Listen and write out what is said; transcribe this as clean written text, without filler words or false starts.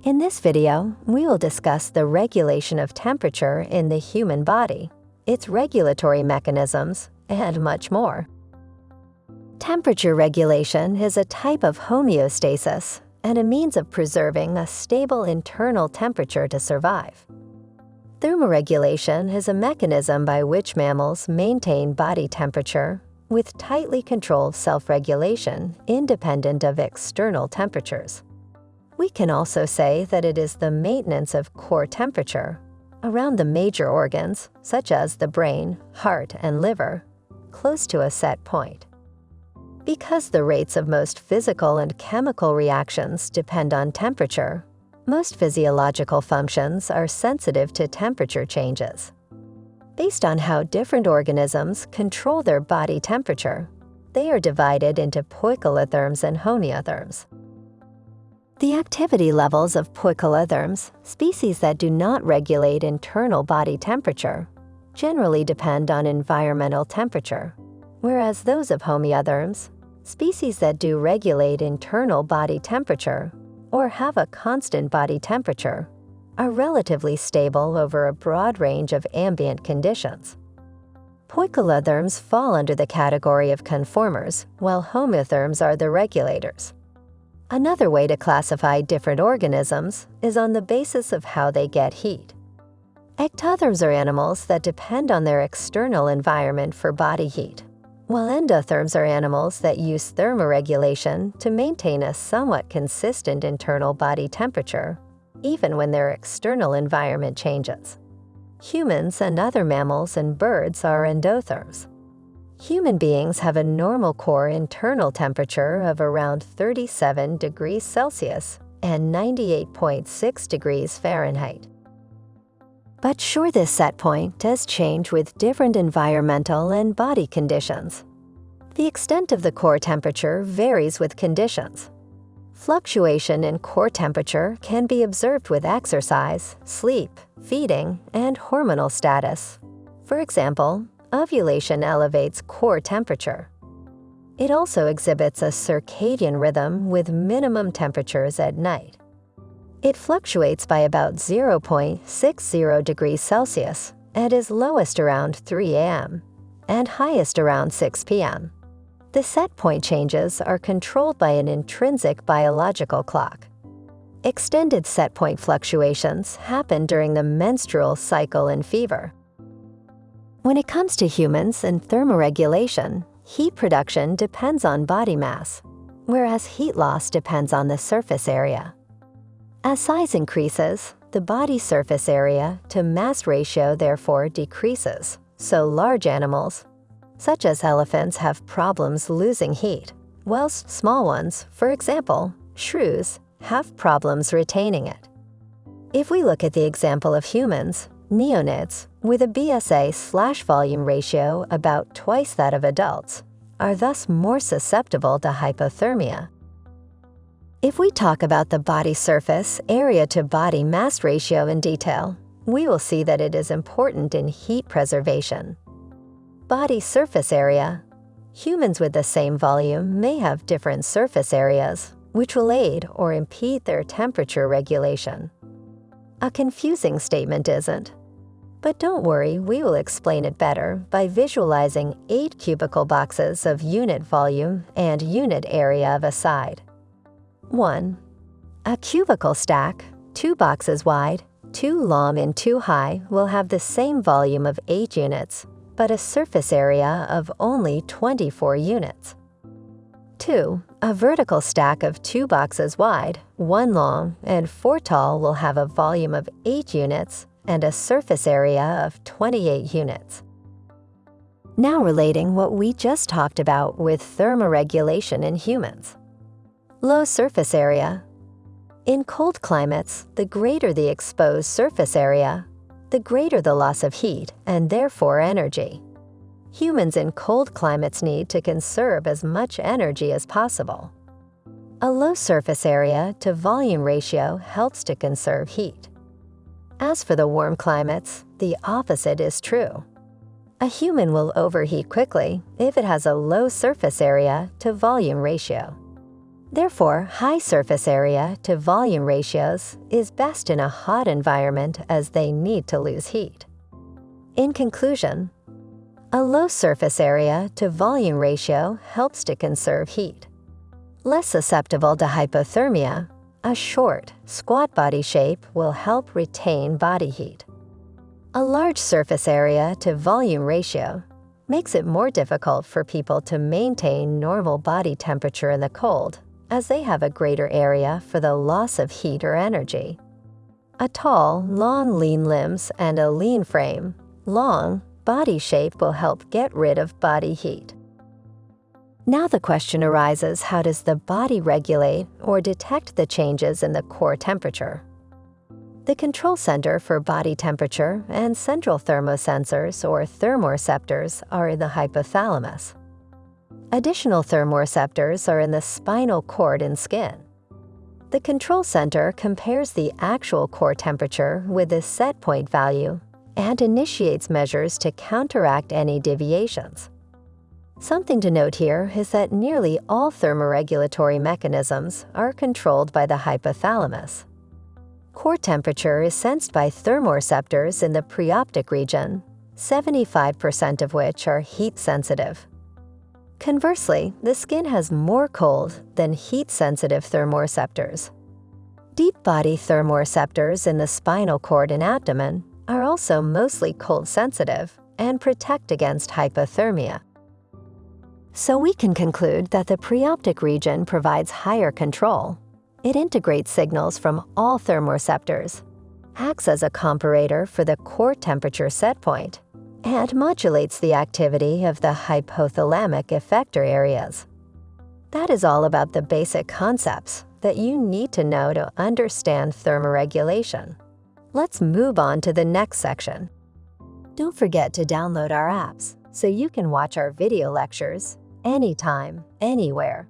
In this video, we will discuss the regulation of temperature in the human body, its regulatory mechanisms, and much more. Temperature regulation is a type of homeostasis and a means of preserving a stable internal temperature to survive. Thermoregulation is a mechanism by which mammals maintain body temperature with tightly controlled self-regulation independent of external temperatures. We can also say that it is the maintenance of core temperature around the major organs, such as the brain, heart, and liver, close to a set point. Because the rates of most physical and chemical reactions depend on temperature, most physiological functions are sensitive to temperature changes. Based on how different organisms control their body temperature, they are divided into Poikilotherms and Homeotherms. The activity levels of Poikilotherms, species that do not regulate internal body temperature, generally depend on environmental temperature, whereas those of Homeotherms, species that do regulate internal body temperature or have a constant body temperature, are relatively stable over a broad range of ambient conditions. Poikilotherms fall under the category of conformers, while Homeotherms are the regulators. Another way to classify different organisms is on the basis of how they get heat. Ectotherms are animals that depend on their external environment for body heat, while endotherms are animals that use thermoregulation to maintain a somewhat consistent internal body temperature, even when their external environment changes. Humans and other mammals and birds are endotherms. Human beings have a normal core internal temperature of around 37 degrees Celsius and 98.6 degrees Fahrenheit. But sure, this set point does change with different environmental and body conditions. The extent of the core temperature varies with conditions. Fluctuation in core temperature can be observed with exercise, sleep, feeding, and hormonal status. For example, ovulation elevates core temperature. It also exhibits a circadian rhythm with minimum temperatures at night. It fluctuates by about 0.60 degrees Celsius and is lowest around 3 a.m. and highest around 6 p.m. The set point changes are controlled by an intrinsic biological clock. Extended set point fluctuations happen during the menstrual cycle and fever. When it comes to humans and thermoregulation, heat production depends on body mass, whereas heat loss depends on the surface area. As size increases, the body surface area to mass ratio therefore decreases, so large animals, such as elephants, have problems losing heat, whilst small ones, for example, shrews, have problems retaining it. If we look at the example of humans, neonates, with a BSA/volume ratio about twice that of adults, are thus more susceptible to hypothermia. If we talk about the body surface area to body mass ratio in detail, we will see that it is important in heat preservation. Body surface area. Humans with the same volume may have different surface areas, which will aid or impede their temperature regulation. A confusing statement, isn't? But don't worry, we will explain it better by visualizing 8 cubicle boxes of unit volume and unit area of a side. 1. A cubicle stack, 2 boxes wide, 2 long and 2 high, will have the same volume of 8 units, but a surface area of only 24 units. 2. A vertical stack of 2 boxes wide, 1 long, and 4 tall will have a volume of 8 units and a surface area of 28 units. Now relating what we just talked about with thermoregulation in humans. Low surface area. In cold climates, the greater the exposed surface area, the greater the loss of heat and therefore energy. Humans in cold climates need to conserve as much energy as possible. A low surface area to volume ratio helps to conserve heat. As for the warm climates, the opposite is true. A human will overheat quickly if it has a low surface area to volume ratio. Therefore, high surface area to volume ratios is best in a hot environment as they need to lose heat. In conclusion, a low surface area to volume ratio helps to conserve heat. Less susceptible to hypothermia, a short, squat body shape will help retain body heat. A large surface area to volume ratio makes it more difficult for people to maintain normal body temperature in the cold, as they have a greater area for the loss of heat or energy. A tall, long, lean limbs and a lean frame, long body shape will help get rid of body heat. Now the question arises, how does the body regulate or detect the changes in the core temperature? The control center for body temperature and central thermosensors or thermoreceptors are in the hypothalamus. Additional thermoreceptors are in the spinal cord and skin. The control center compares the actual core temperature with the set point value and initiates measures to counteract any deviations. Something to note here is that nearly all thermoregulatory mechanisms are controlled by the hypothalamus. Core temperature is sensed by thermoreceptors in the preoptic region, 75% of which are heat-sensitive. Conversely, the skin has more cold than heat-sensitive thermoreceptors. Deep-body thermoreceptors in the spinal cord and abdomen are also mostly cold-sensitive and protect against hypothermia. So we can conclude that the preoptic region provides higher control. It integrates signals from all thermoreceptors, acts as a comparator for the core temperature set point, and modulates the activity of the hypothalamic effector areas. That is all about the basic concepts that you need to know to understand thermoregulation. Let's move on to the next section. Don't forget to download our apps so you can watch our video lectures anytime, anywhere.